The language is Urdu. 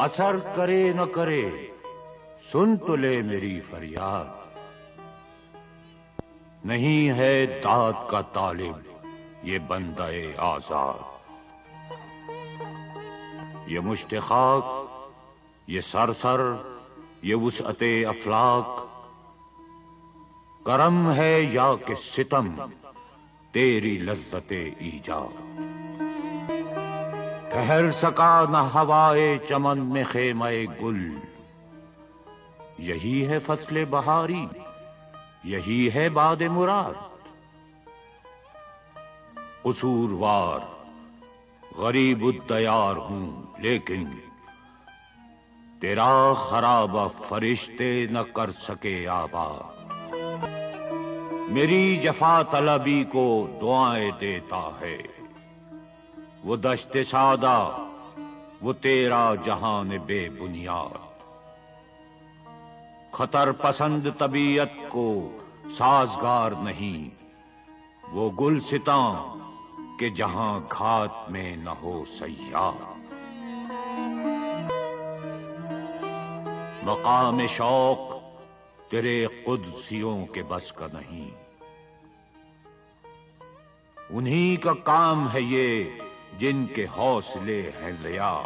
اثر کرے نہ کرے سن تو لے میری فریاد، نہیں ہے داد کا طالب یہ بندہ آزاد، یہ مشت خاک، یہ سر یہ وسعت افلاک، کرم ہے یا کہ ستم تیری لذت ایجاد، ٹھہر سکا نہ ہوائے چمن میں خیمہ گل، یہی ہے فصل بہاری، یہی ہے باد مراد، قصوروار غریب الدیار ہوں لیکن تیرا خرابہ فرشتے نہ کر سکے آباد، میری جفا طلبی کو دعائیں دیتا ہے وہ دشت سادہ، وہ تیرا جہان بے بنیاد، خطر پسند طبیعت کو سازگار نہیں وہ گلستاں کہ جہاں گھات میں نہ ہو صیاد، مقام شوق تیرے قدسیوں کے بس کا نہیں، انہی کا کام ہے یہ جن کے حوصلے ہیں ضیاء،